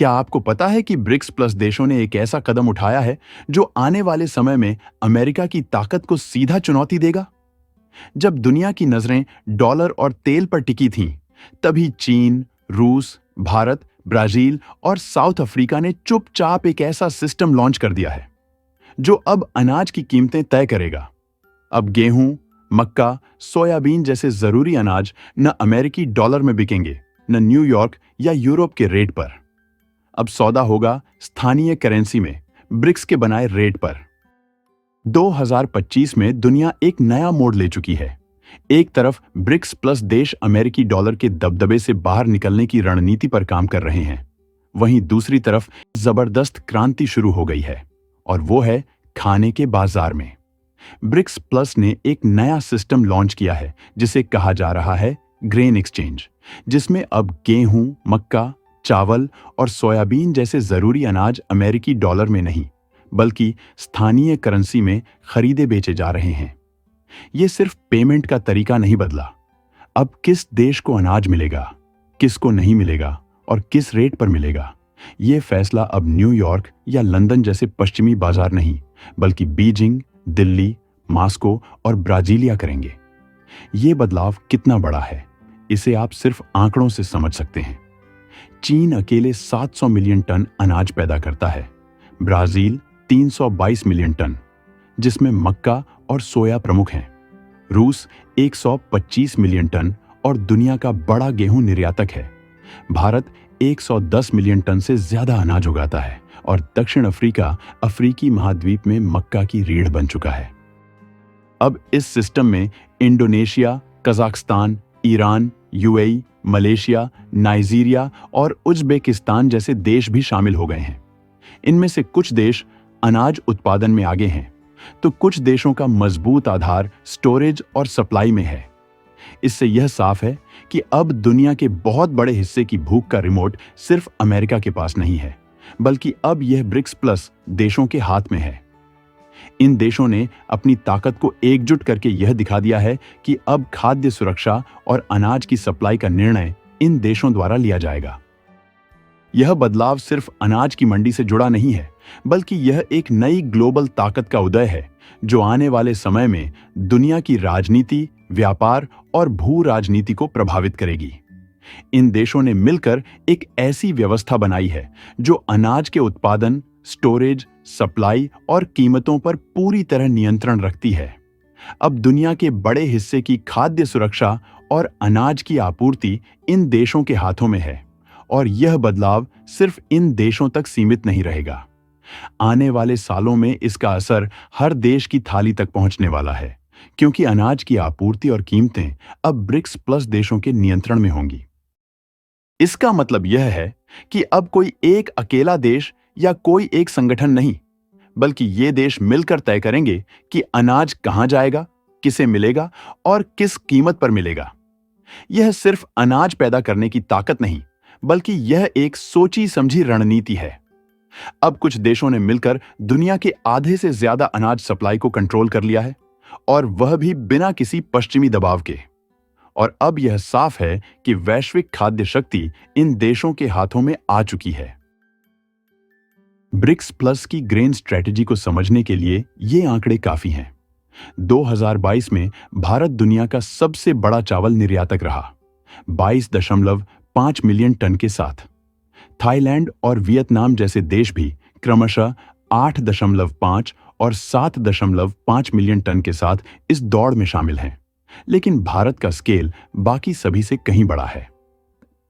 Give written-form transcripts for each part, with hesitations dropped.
क्या आपको पता है कि ब्रिक्स प्लस देशों ने एक ऐसा कदम उठाया है जो आने वाले समय में अमेरिका की ताकत को सीधा चुनौती देगा? जब दुनिया की नजरें डॉलर और तेल पर टिकी थीं, तभी चीन, रूस, भारत, ब्राजील और साउथ अफ्रीका ने चुपचाप एक ऐसा सिस्टम लॉन्च कर दिया है जो अब अनाज की कीमतें तय करेगा। अब गेहूं, मक्का, सोयाबीन जैसे जरूरी अनाज न अमेरिकी डॉलर में बिकेंगे, न न्यूयॉर्क या यूरोप के रेट पर। अब सौदा होगा स्थानीय करेंसी में, ब्रिक्स के बनाए रेट पर। 2025 में दुनिया एक नया मोड़ ले चुकी है। एक तरफ ब्रिक्स प्लस देश अमेरिकी डॉलर के दबदबे से बाहर निकलने की रणनीति पर काम कर रहे हैं, वहीं दूसरी तरफ जबरदस्त क्रांति शुरू हो गई है, और वो है खाने के बाजार में। ब्रिक्स प्लस ने एक नया सिस्टम लॉन्च किया है जिसे कहा जा रहा है ग्रेन एक्सचेंज, जिसमें अब गेहूं, मक्का, चावल और सोयाबीन जैसे जरूरी अनाज अमेरिकी डॉलर में नहीं बल्कि स्थानीय करेंसी में खरीदे बेचे जा रहे हैं। ये सिर्फ पेमेंट का तरीका नहीं बदला। अब किस देश को अनाज मिलेगा, किसको नहीं मिलेगा और किस रेट पर मिलेगा, ये फैसला अब न्यूयॉर्क या लंदन जैसे पश्चिमी बाजार नहीं बल्कि बीजिंग, दिल्ली, मॉस्को और ब्राजीलिया करेंगे। ये बदलाव कितना बड़ा है, इसे आप सिर्फ आंकड़ों से समझ सकते हैं। चीन अकेले 700 मिलियन टन अनाज पैदा करता है, ब्राजील 322 मिलियन टन, जिसमें मक्का और सोया प्रमुख हैं। रूस 125 मिलियन टन और दुनिया का बड़ा गेहूं निर्यातक है। भारत 110 मिलियन टन से ज्यादा अनाज उगाता है और दक्षिण अफ्रीका अफ्रीकी महाद्वीप में मक्का की रीढ़ बन चुका है। अब इस सिस्टम में Indonesia, Kazakhstan, Iran, UAE, Malaysia, Nigeria और उज्बेकिस्तान जैसे देश भी शामिल हो गए हैं। इनमें से कुछ देश अनाज उत्पादन में आगे हैं, तो कुछ देशों का मजबूत आधार स्टोरेज और सप्लाई में है। इससे यह साफ है कि अब दुनिया के बहुत बड़े हिस्से की भूख का रिमोट सिर्फ अमेरिका के पास नहीं है, बल्कि अब यह ब्रिक्स प्लस देशों के हाथ में है। इन देशों ने अपनी ताकत को एकजुट करके यह दिखा दिया है कि अब खाद्य सुरक्षा और अनाज की सप्लाई का निर्णय इन देशों द्वारा लिया जाएगा। यह बदलाव सिर्फ अनाज की मंडी से जुड़ा नहीं है, बल्कि यह एक नई ग्लोबल ताकत का उदय है जो आने वाले समय में दुनिया की राजनीति, व्यापार और भू राजनीति को प्रभावित करेगी। इन देशों ने मिलकर एक ऐसी व्यवस्था बनाई है जो अनाज के उत्पादन, स्टोरेज, सप्लाई और कीमतों पर पूरी तरह नियंत्रण रखती है। अब दुनिया के बड़े हिस्से की खाद्य सुरक्षा और अनाज की आपूर्ति इन देशों के हाथों में है, और यह बदलाव सिर्फ इन देशों तक सीमित नहीं रहेगा। आने वाले सालों में इसका असर हर देश की थाली तक पहुंचने वाला है, क्योंकि अनाज की आपूर्ति और कीमतें अब ब्रिक्स प्लस देशों के नियंत्रण में होंगी। इसका मतलब यह है कि अब कोई एक अकेला देश या कोई एक संगठन नहीं, बल्कि ये देश मिलकर तय करेंगे कि अनाज कहां जाएगा, किसे मिलेगा और किस कीमत पर मिलेगा। यह सिर्फ अनाज पैदा करने की ताकत नहीं, बल्कि यह एक सोची समझी रणनीति है। अब कुछ देशों ने मिलकर दुनिया के आधे से ज्यादा अनाज सप्लाई को कंट्रोल कर लिया है, और वह भी बिना किसी पश्चिमी दबाव के। और अब यह साफ है कि वैश्विक खाद्य शक्ति इन देशों के हाथों में आ चुकी है। ब्रिक्स प्लस की ग्रेन स्ट्रेटजी को समझने के लिए ये आंकड़े काफी हैं। 2022 में भारत दुनिया का सबसे बड़ा चावल निर्यातक रहा, 22.5 मिलियन टन के साथ। थाईलैंड और वियतनाम जैसे देश भी क्रमशः 8.5 और 7.5 मिलियन टन के साथ इस दौड़ में शामिल हैं। लेकिन भारत का स्केल बाकी सभी से कहीं बड़ा है।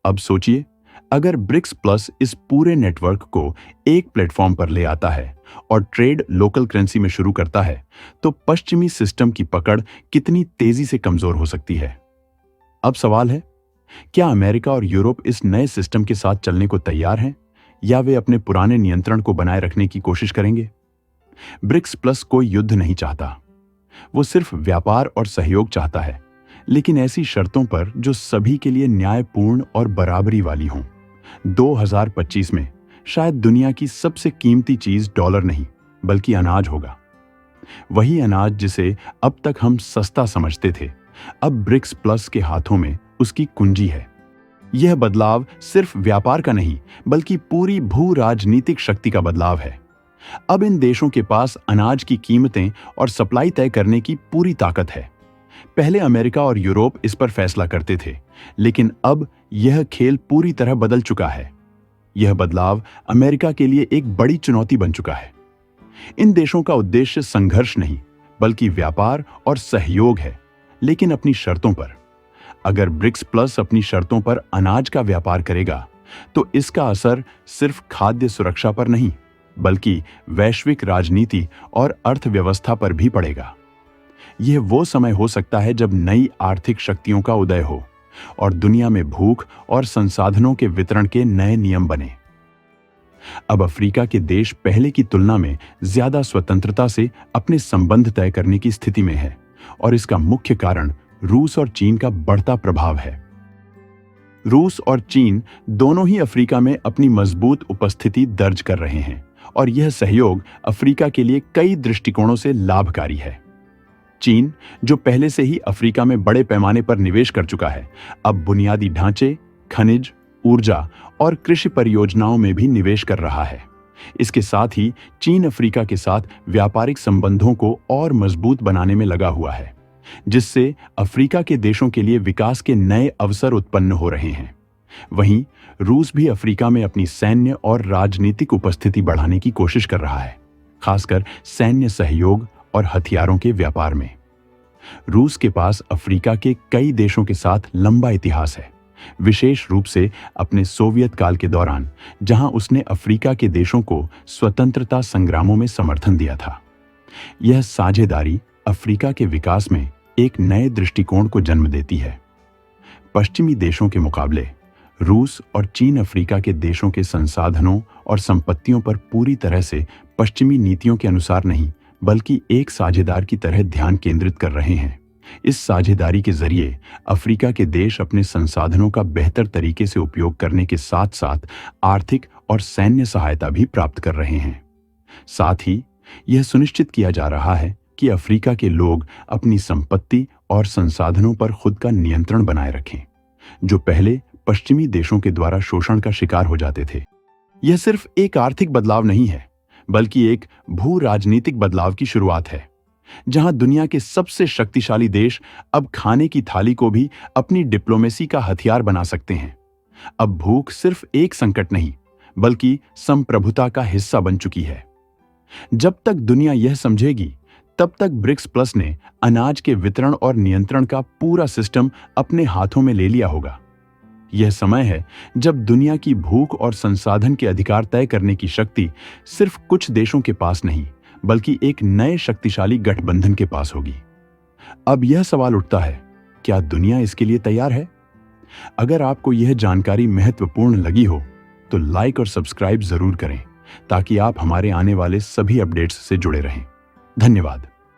अब सोचिए, अगर ब्रिक्स प्लस इस पूरे नेटवर्क को एक प्लेटफॉर्म पर ले आता है और ट्रेड लोकल करेंसी में शुरू करता है, तो पश्चिमी सिस्टम की पकड़ कितनी तेजी से कमजोर हो सकती है। अब सवाल है, क्या अमेरिका और यूरोप इस नए सिस्टम के साथ चलने को तैयार हैं, या वे अपने पुराने नियंत्रण को बनाए रखने की कोशिश करेंगे? ब्रिक्स प्लस कोई युद्ध नहीं चाहता, वो सिर्फ व्यापार और सहयोग चाहता है, लेकिन ऐसी शर्तों पर जो सभी के लिए न्यायपूर्ण और बराबरी वाली हों। 2025 में शायद दुनिया की सबसे कीमती चीज डॉलर नहीं बल्कि अनाज होगा। वही अनाज जिसे अब तक हम सस्ता समझते थे, अब ब्रिक्स प्लस के हाथों में उसकी कुंजी है। यह बदलाव सिर्फ व्यापार का नहीं, बल्कि पूरी भू राजनीतिक शक्ति का बदलाव है। अब इन देशों के पास अनाज की कीमतें और सप्लाई तय करने की पूरी ताकत है। पहले अमेरिका और यूरोप इस पर फैसला करते थे, लेकिन अब यह खेल पूरी तरह बदल चुका है। यह बदलाव अमेरिका के लिए एक बड़ी चुनौती बन चुका है। इन देशों का उद्देश्य संघर्ष नहीं, बल्कि व्यापार और सहयोग है, लेकिन अपनी शर्तों पर। अगर ब्रिक्स प्लस अपनी शर्तों पर अनाज का व्यापार करेगा, तो इसका असर सिर्फ खाद्य सुरक्षा पर नहीं, बल्कि वैश्विक राजनीति और अर्थव्यवस्था पर भी पड़ेगा। यह वो समय हो सकता है जब नई आर्थिक शक्तियों का उदय हो और दुनिया में भूख और संसाधनों के वितरण के नए नियम बने। अब अफ्रीका के देश पहले की तुलना में ज्यादा स्वतंत्रता से अपने संबंध तय करने की स्थिति में है, और इसका मुख्य कारण रूस और चीन का बढ़ता प्रभाव है। रूस और चीन दोनों ही अफ्रीका में अपनी मजबूत उपस्थिति दर्ज कर रहे हैं, और यह सहयोग अफ्रीका के लिए कई दृष्टिकोणों से लाभकारी है। चीन, जो पहले से ही अफ्रीका में बड़े पैमाने पर निवेश कर चुका है, अब बुनियादी ढांचे, खनिज, ऊर्जा और कृषि परियोजनाओं में भी निवेश कर रहा है। इसके साथ ही चीन अफ्रीका के साथ व्यापारिक संबंधों को और मजबूत बनाने में लगा हुआ है, जिससे अफ्रीका के देशों के लिए विकास के नए अवसर उत्पन्न हो रहे हैं। वहीं रूस भी अफ्रीका में अपनी सैन्य और राजनीतिक उपस्थिति बढ़ाने की कोशिश कर रहा है, खासकर सैन्य सहयोग और हथियारों के व्यापार में। रूस के पास अफ्रीका के कई देशों के साथ लंबा इतिहास है, विशेष रूप से अपने सोवियत काल के दौरान, जहां उसने अफ्रीका के देशों को स्वतंत्रता संग्रामों में समर्थन दिया था। यह साझेदारी अफ्रीका के विकास में एक नए दृष्टिकोण को जन्म देती है। पश्चिमी देशों के मुकाबले रूस और चीन अफ्रीका के देशों के संसाधनों और संपत्तियों पर पूरी तरह से पश्चिमी नीतियों के अनुसार नहीं, बल्कि एक साझेदार की तरह ध्यान केंद्रित कर रहे हैं। इस साझेदारी के जरिए अफ्रीका के देश अपने संसाधनों का बेहतर तरीके से उपयोग करने के साथ साथ आर्थिक और सैन्य सहायता भी प्राप्त कर रहे हैं। साथ ही यह सुनिश्चित किया जा रहा है कि अफ्रीका के लोग अपनी संपत्ति और संसाधनों पर खुद का नियंत्रण बनाए रखें, जो पहले पश्चिमी देशों के द्वारा शोषण का शिकार हो जाते थे। यह सिर्फ एक आर्थिक बदलाव नहीं है, बल्कि एक भू राजनीतिक बदलाव की शुरुआत है, जहां दुनिया के सबसे शक्तिशाली देश अब खाने की थाली को भी अपनी डिप्लोमेसी का हथियार बना सकते हैं। अब भूख सिर्फ एक संकट नहीं, बल्कि संप्रभुता का हिस्सा बन चुकी है। जब तक दुनिया यह समझेगी, तब तक ब्रिक्स प्लस ने अनाज के वितरण और नियंत्रण का पूरा सिस्टम अपने हाथों में ले लिया होगा। यह समय है जब दुनिया की भूख और संसाधन के अधिकार तय करने की शक्ति सिर्फ कुछ देशों के पास नहीं, बल्कि एक नए शक्तिशाली गठबंधन के पास होगी। अब यह सवाल उठता है, क्या दुनिया इसके लिए तैयार है? अगर आपको यह जानकारी महत्वपूर्ण लगी हो, तो लाइक और सब्सक्राइब जरूर करें, ताकि आप हमारे आने वाले सभी अपडेट्स से जुड़े रहें। धन्यवाद।